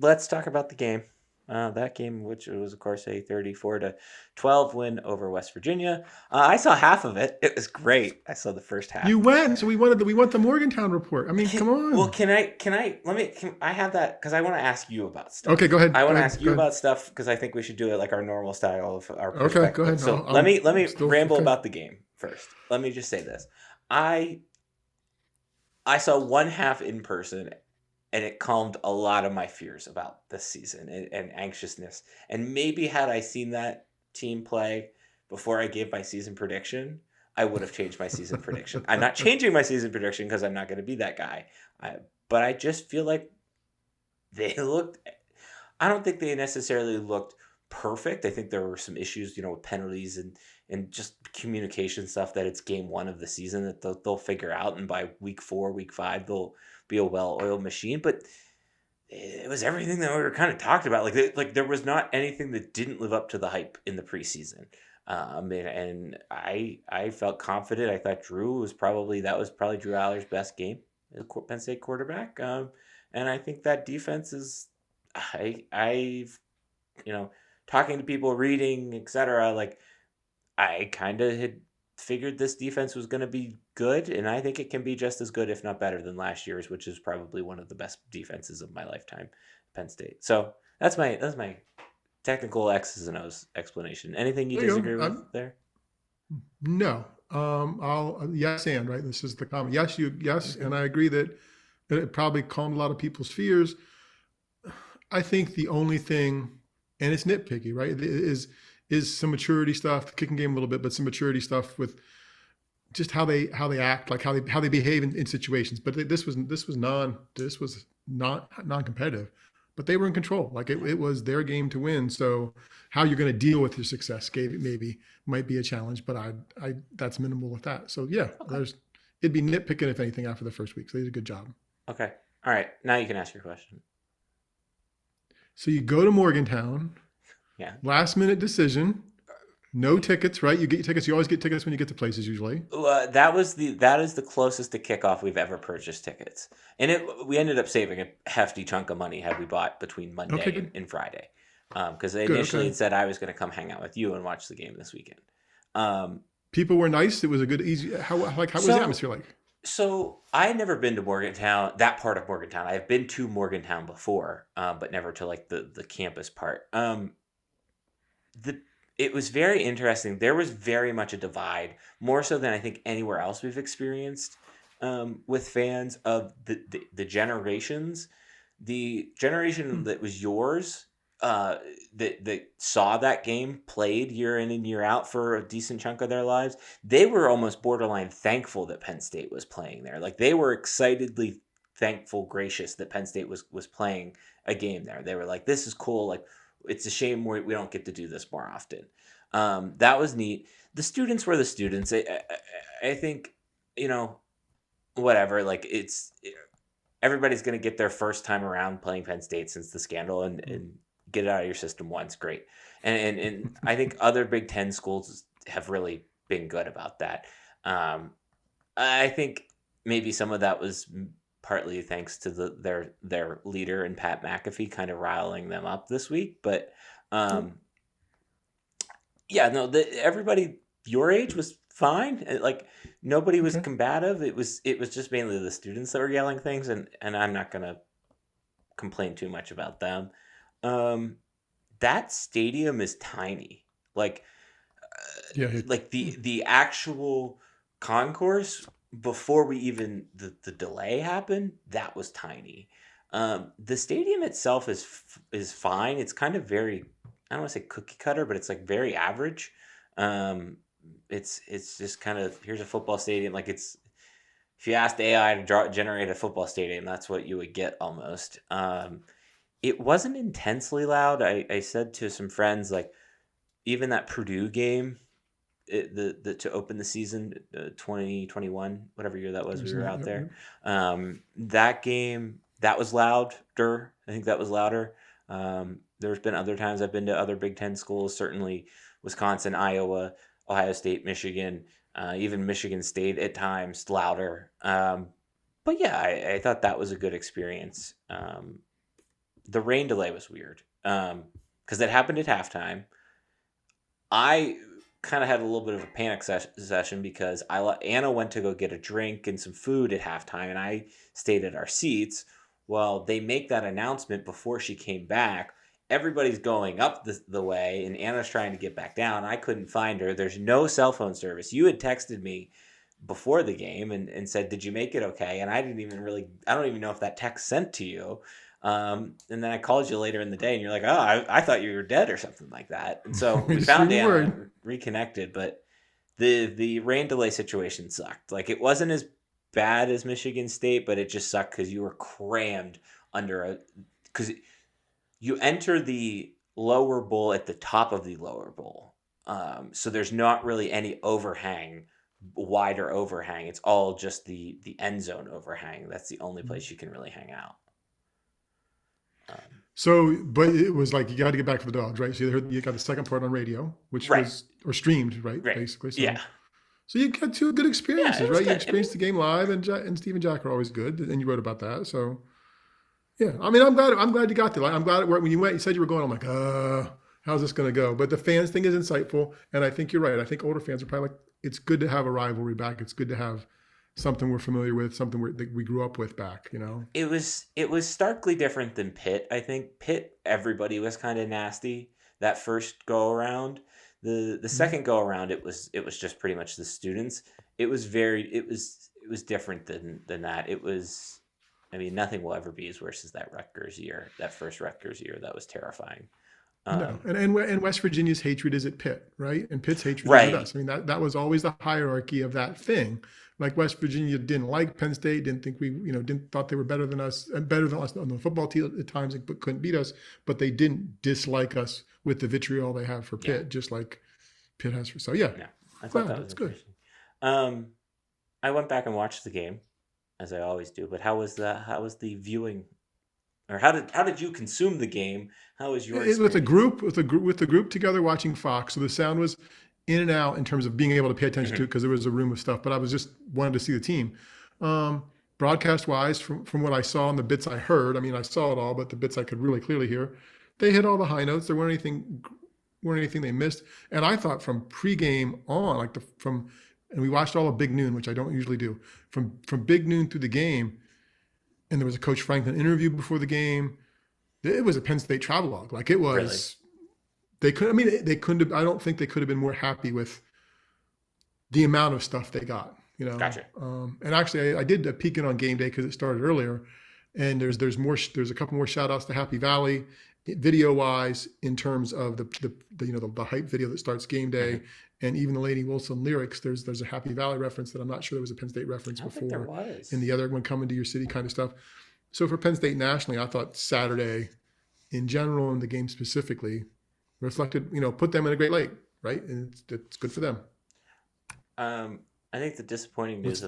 Let's talk about the game. That game, which was of course a 34-12 win over West Virginia. I saw half of it. It was great. I saw the first half. You went, so we want the Morgantown report. I mean, come Well, on. I have that because I want to ask you about Okay, stuff. go ahead. I Go want to ahead. ask Go you ahead. about stuff because I think we should do it like our normal style of our Okay, go perspective. ahead. So let I'm me still ramble okay. about the game first. Let me just say this. I I saw one half in person and it calmed a lot of my fears about this season and anxiousness. And maybe had I seen that team play before I gave my season prediction, I would have changed my season prediction. I'm not changing my season prediction because I'm not going to be that guy. But I just feel like they looked. I don't think they necessarily looked perfect. I think there were some issues, with penalties and just communication stuff that it's game one of the season that they'll figure out, and by week 4, week 5, they'll be a well-oiled machine. But it was everything that we were kind of talked about. Like there was not anything that didn't live up to the hype in the preseason. And I felt confident. I thought that was probably Drew Aller's best game as a Penn State quarterback. And I think that defense is, I've you know talking to people, reading, etc. Like I kind of had figured this defense was going to be good, and I think it can be just as good, if not better, than last year's, which is probably one of the best defenses of my lifetime, Penn State. So that's my technical X's and O's explanation. Anything you There you disagree go. with there? No. I'll yes and right. This is the comment. Yes, Hmm. and I agree that it probably calmed a lot of people's fears. I think the only thing, and it's nitpicky, right, is some maturity stuff, the kicking game a little bit, but some maturity stuff with just how they act, like how they behave in situations. But this was not non-competitive, but they were in control. Like it was their game to win. So how you're going to deal with your success maybe might be a challenge, but I that's minimal with that. So yeah, Okay. there's it'd be nitpicking if anything after the first week. So they did a good job. Okay. All right. Now you can ask your question. So you go to Morgantown, Yeah. last minute decision, no tickets, right? You get tickets. You always get tickets when you get to places usually. That is the closest to kickoff we've ever purchased tickets, and we ended up saving a hefty chunk of money had we bought between Okay, Monday and, good, and Friday, because they good. initially Okay. had said I was going to come hang out with you and watch the game this weekend. Um, People were nice. It was a good, easy. How was the so atmosphere like? so I had never been to Morgantown, that part of Morgantown. I have been to Morgantown before, but never to like the campus part. The It was very interesting. There was very much a divide, more so than I think anywhere else we've experienced, with fans of the generations. The generation Hmm. that was yours, that saw that game played year in and year out for a decent chunk of their lives, they were almost borderline thankful that Penn State was playing there. Like they were excitedly thankful, gracious that Penn State was playing a game there. They were like, "This is cool. Like it's a shame we don't get to do this more often." That was neat. The students were the students. I think, you know, whatever. Like everybody's going to get their first time around playing Penn State since the scandal, and get it out of your system once. Great. And I think other Big Ten schools have really been good about that. Um, I think maybe some of that was partly thanks to their leader and Pat McAfee kind of riling them up this week. But Yep. um, yeah, no, everybody your age was fine. Like nobody was Okay. combative. It was just mainly the students that were yelling things, and I'm not gonna complain too much about them. Um, that stadium is tiny. Like Yeah. the actual concourse before we even the delay happened, that was tiny. The stadium itself is fine. It's kind of very, I don't want to say cookie cutter, but it's like very average. Um, it's just kind of, here's a football stadium. Like it's, if you asked AI to generate a football stadium, that's what you would get almost. It wasn't intensely loud. I said to some friends, like even that Purdue game, the to open the season, 2021, whatever year that was, we Thursday were night. out Yep. there. Yep. That game, that was louder. I think that was louder. There's been other times I've been to other Big Ten schools, certainly Wisconsin, Iowa, Ohio State, Michigan, even Michigan State at times louder. But yeah, I thought that was a good experience. the rain delay was weird because it happened at halftime. I kind of had a little bit of a panic session because Anna went to go get a drink and some food at halftime, and I stayed at our seats. Well, they make that announcement before she came back. Everybody's going up the way, and Anna's trying to get back down. I couldn't find her. There's no cell phone service. You had texted me before the game and said, "Did you make it okay?" And I don't even know if that text sent to you. And then I called you later in the day, and you're like, "Oh, I thought you were dead or something like that." And so we found Anna, reconnected, but the rain delay situation sucked. Like, it wasn't as bad as Michigan State, but it just sucked because you were crammed because you enter the lower bowl at the top of the lower bowl, so there's not really any wider overhang. It's all just the end zone overhang. That's the only place you can really hang out. So, but it was like, you got to get back for the dogs, right? So you got the second part on radio, which was, or streamed, right? Basically. So, yeah. So you got two good experiences, right? Good. You experienced the game live, and Steve and Jack are always good, and you wrote about that. So, yeah, I mean, I'm glad you got there. I'm glad when you went, you said you were going. I'm like, how's this going to go? But the fans thing is insightful, and I think you're right. I think older fans are probably like, it's good to have a rivalry back. It's good to have something we're familiar with, something that we grew up with back. You know, it was starkly different than Pitt. I think Pitt, everybody was kind of nasty that first go around. The second go around, it was just pretty much the students. It was different than that. It was, I mean, nothing will ever be as worse as that first Rutgers year. That was terrifying. No, and West Virginia's hatred is at Pitt, right? And Pitt's hatred is at us. I mean, that was always the hierarchy of that thing. Like, West Virginia didn't like Penn State, didn't think thought they were better than us on the football team at times, but couldn't beat us. But they didn't dislike us with the vitriol they have for Pitt, just like Pitt has for. So yeah, I thought that was good. I went back and watched the game, as I always do. But how was the viewing? Or how did you consume the game? How was your experience? With the group together watching Fox? So the sound was in and out in terms of being able to pay attention to it, because there was a room of stuff. But I was just wanted to see the team. Broadcast wise, from what I saw and the bits I heard, I mean, I saw it all, but the bits I could really clearly hear, they hit all the high notes. There weren't anything they missed. And I thought from pregame on, and we watched all of Big Noon, which I don't usually do, from Big Noon through the game. And there was a Coach Franklin interview before the game. It was a Penn State travelogue. Like, it was, they couldn't have, I don't think they could have been more happy with the amount of stuff they got, you know? Gotcha. And actually I did a peek in on game day because it started earlier, and there's a couple more shout outs to Happy Valley video wise, in terms of the hype video that starts game day. And even the Lady Wilson lyrics, there's a Happy Valley reference that I'm not sure there was a Penn State reference before. Think there was. In the other one, Coming to Your City kind of stuff. So for Penn State nationally, I thought Saturday in general and the game specifically reflected, put them in a great light, right? And it's good for them. I think the disappointing news